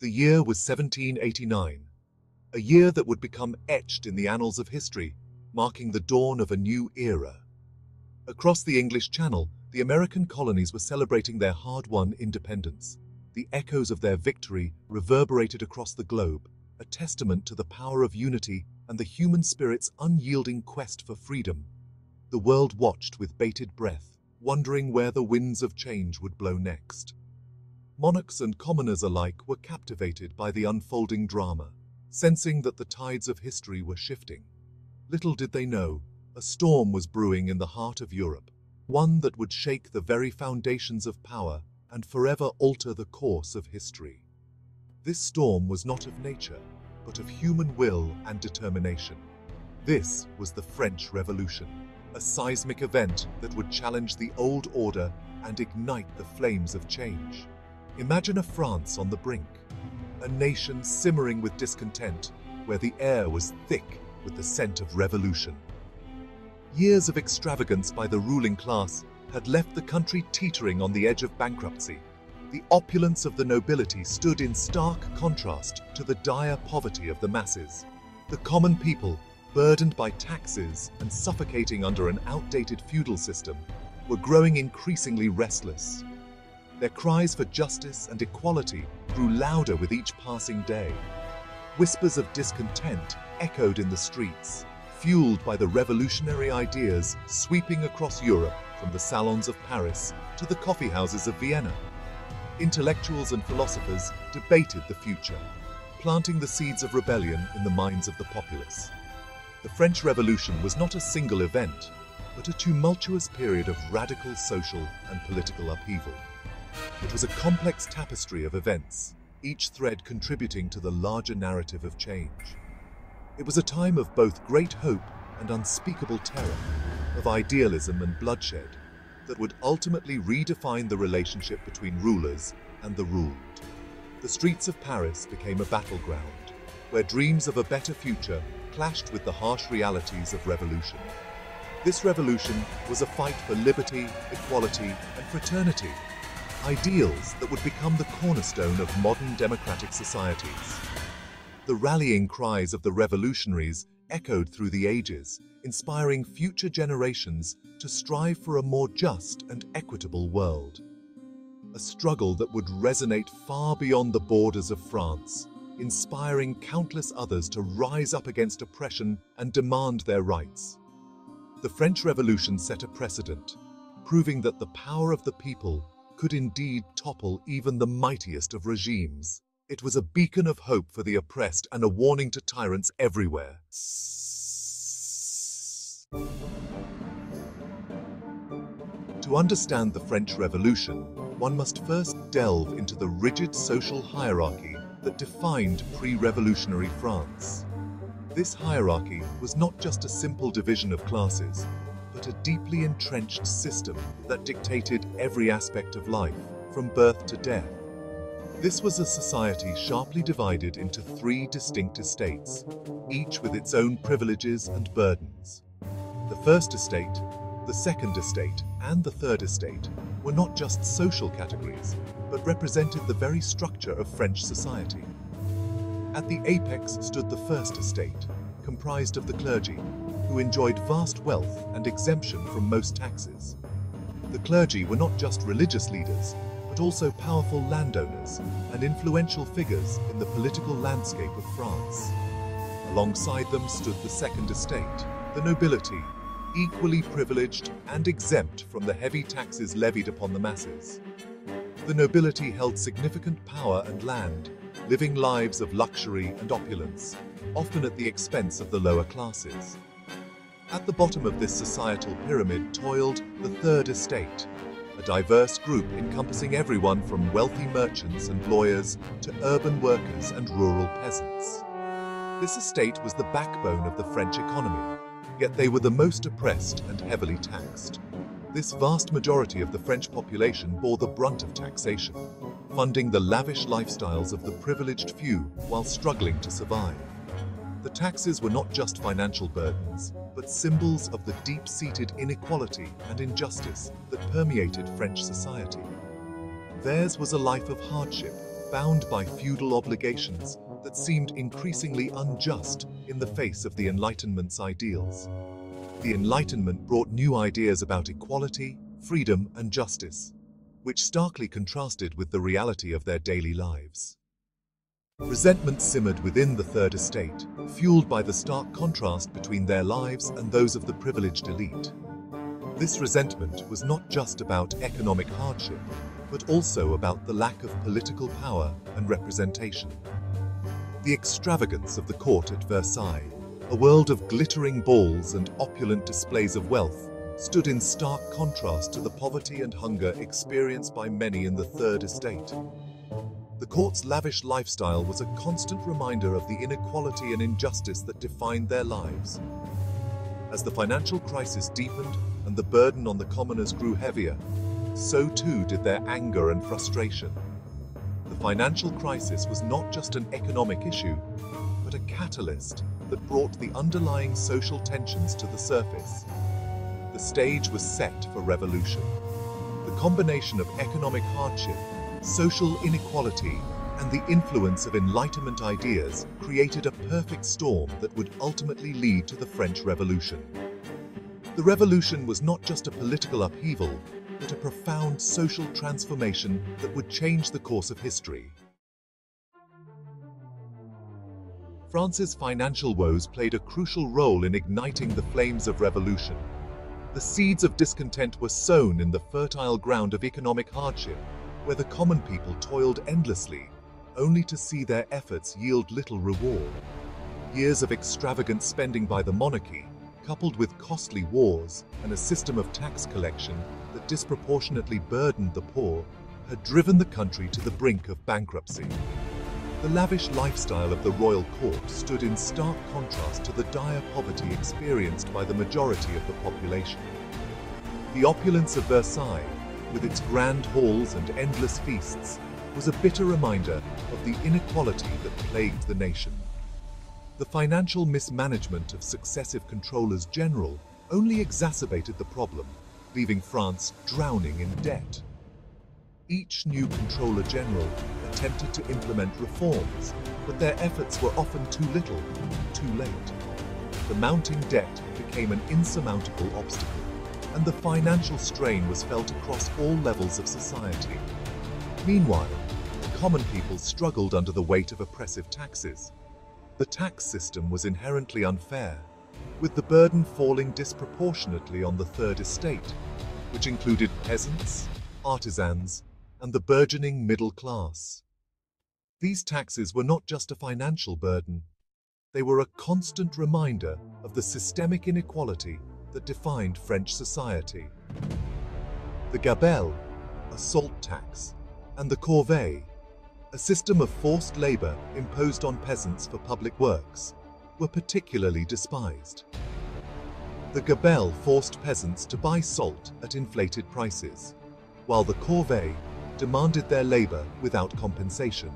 The year was 1789, a year that would become etched in the annals of history, marking the dawn of a new era. Across the English Channel, the American colonies were celebrating their hard-won independence. The echoes of their victory reverberated across the globe, a testament to the power of unity and the human spirit's unyielding quest for freedom. The world watched with bated breath, wondering where the winds of change would blow next. Monarchs and commoners alike were captivated by the unfolding drama, sensing that the tides of history were shifting. Little did they know, a storm was brewing in the heart of Europe, one that would shake the very foundations of power and forever alter the course of history. This storm was not of nature, but of human will and determination. This was the French Revolution, a seismic event that would challenge the old order and ignite the flames of change. Imagine a France on the brink, a nation simmering with discontent, where the air was thick with the scent of revolution. Years of extravagance by the ruling class had left the country teetering on the edge of bankruptcy. The opulence of the nobility stood in stark contrast to the dire poverty of the masses. The common people, burdened by taxes and suffocating under an outdated feudal system, were growing increasingly restless. Their cries for justice and equality grew louder with each passing day. Whispers of discontent echoed in the streets, fueled by the revolutionary ideas sweeping across Europe from the salons of Paris to the coffeehouses of Vienna. Intellectuals and philosophers debated the future, planting the seeds of rebellion in the minds of the populace. The French Revolution was not a single event, but a tumultuous period of radical social and political upheaval. It was a complex tapestry of events, each thread contributing to the larger narrative of change. It was a time of both great hope and unspeakable terror, of idealism and bloodshed, that would ultimately redefine the relationship between rulers and the ruled. The streets of Paris became a battleground, where dreams of a better future clashed with the harsh realities of revolution. This revolution was a fight for liberty, equality, and fraternity, ideals that would become the cornerstone of modern democratic societies. The rallying cries of the revolutionaries echoed through the ages, inspiring future generations to strive for a more just and equitable world. A struggle that would resonate far beyond the borders of France, inspiring countless others to rise up against oppression and demand their rights. The French Revolution set a precedent, proving that the power of the people could indeed topple even the mightiest of regimes. It was a beacon of hope for the oppressed and a warning to tyrants everywhere. To understand the French Revolution, one must first delve into the rigid social hierarchy that defined pre-revolutionary France. This hierarchy was not just a simple division of classes, but a deeply entrenched system that dictated every aspect of life, from birth to death. This was a society sharply divided into three distinct estates, each with its own privileges and burdens. The first estate, the second estate, and the third estate were not just social categories, but represented the very structure of French society. At the apex stood the first estate, comprised of the clergy, who enjoyed vast wealth and exemption from most taxes. The clergy were not just religious leaders, but also powerful landowners and influential figures in the political landscape of France. Alongside them stood the second estate, the nobility, equally privileged and exempt from the heavy taxes levied upon the masses. The nobility held significant power and land, living lives of luxury and opulence, often at the expense of the lower classes. At the bottom of this societal pyramid toiled the third estate, a diverse group encompassing everyone from wealthy merchants and lawyers to urban workers and rural peasants. This estate was the backbone of the French economy, yet they were the most oppressed and heavily taxed. This vast majority of the French population bore the brunt of taxation, funding the lavish lifestyles of the privileged few while struggling to survive. The taxes were not just financial burdens, but symbols of the deep-seated inequality and injustice that permeated French society. Theirs was a life of hardship, bound by feudal obligations that seemed increasingly unjust in the face of the Enlightenment's ideals. The Enlightenment brought new ideas about equality, freedom, and justice, which starkly contrasted with the reality of their daily lives. Resentment simmered within the Third Estate, fueled by the stark contrast between their lives and those of the privileged elite. This resentment was not just about economic hardship, but also about the lack of political power and representation. The extravagance of the court at Versailles, a world of glittering balls and opulent displays of wealth, stood in stark contrast to the poverty and hunger experienced by many in the Third Estate. The court's lavish lifestyle was a constant reminder of the inequality and injustice that defined their lives. As the financial crisis deepened and the burden on the commoners grew heavier, so too did their anger and frustration. The financial crisis was not just an economic issue, but a catalyst that brought the underlying social tensions to the surface. The stage was set for revolution. The combination of economic hardship, social inequality, and the influence of Enlightenment ideas created a perfect storm that would ultimately lead to the French Revolution. The revolution was not just a political upheaval, but a profound social transformation that would change the course of history. France's financial woes played a crucial role in igniting the flames of revolution. The seeds of discontent were sown in the fertile ground of economic hardship, where the common people toiled endlessly, only to see their efforts yield little reward. Years of extravagant spending by the monarchy, coupled with costly wars and a system of tax collection that disproportionately burdened the poor, had driven the country to the brink of bankruptcy. The lavish lifestyle of the royal court stood in stark contrast to the dire poverty experienced by the majority of the population. The opulence of Versailles, with its grand halls and endless feasts, was a bitter reminder of the inequality that plagued the nation. The financial mismanagement of successive controllers general only exacerbated the problem, leaving France drowning in debt. Each new controller general attempted to implement reforms, but their efforts were often too little, too late. The mounting debt became an insurmountable obstacle, and the financial strain was felt across all levels of society. Meanwhile, the common people struggled under the weight of oppressive taxes. The tax system was inherently unfair, with the burden falling disproportionately on the Third Estate, which included peasants, artisans, and the burgeoning middle class. These taxes were not just a financial burden, they were a constant reminder of the systemic inequality that defined French society. The gabelle, a salt tax, and the corvée, a system of forced labor imposed on peasants for public works, were particularly despised. The gabelle forced peasants to buy salt at inflated prices, while the corvée demanded their labor without compensation.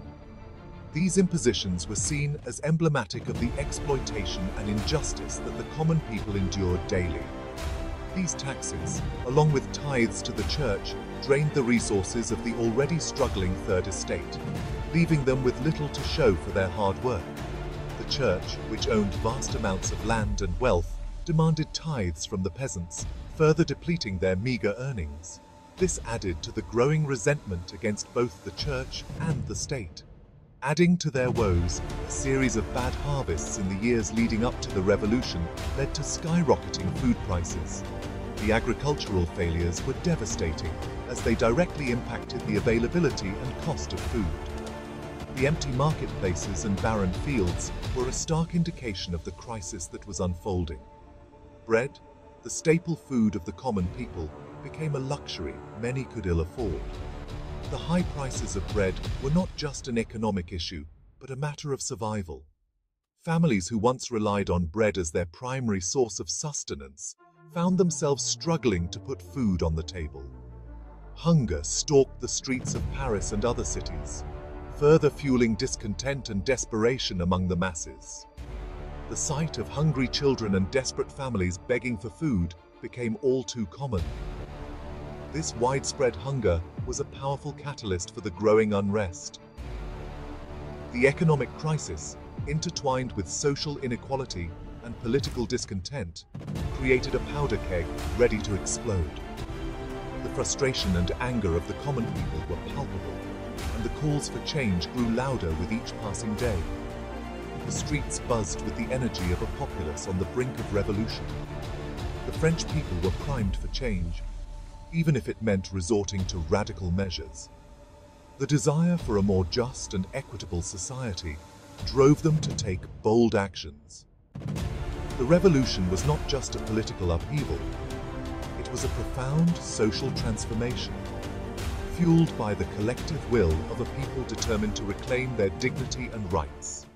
These impositions were seen as emblematic of the exploitation and injustice that the common people endured daily. These taxes, along with tithes to the church, drained the resources of the already struggling Third Estate, leaving them with little to show for their hard work. The church, which owned vast amounts of land and wealth, demanded tithes from the peasants, further depleting their meager earnings. This added to the growing resentment against both the church and the state. Adding to their woes, a series of bad harvests in the years leading up to the revolution led to skyrocketing food prices. The agricultural failures were devastating, as they directly impacted the availability and cost of food. The empty marketplaces and barren fields were a stark indication of the crisis that was unfolding. Bread, the staple food of the common people, became a luxury many could ill afford. The high prices of bread were not just an economic issue, but a matter of survival. Families who once relied on bread as their primary source of sustenance found themselves struggling to put food on the table. Hunger stalked the streets of Paris and other cities, further fueling discontent and desperation among the masses. The sight of hungry children and desperate families begging for food became all too common. This widespread hunger was a powerful catalyst for the growing unrest. The economic crisis, intertwined with social inequality and political discontent, created a powder keg ready to explode. The frustration and anger of the common people were palpable, and the calls for change grew louder with each passing day. The streets buzzed with the energy of a populace on the brink of revolution. The French people were primed for change, even if it meant resorting to radical measures. The desire for a more just and equitable society drove them to take bold actions. The revolution was not just a political upheaval, it was a profound social transformation, fueled by the collective will of a people determined to reclaim their dignity and rights.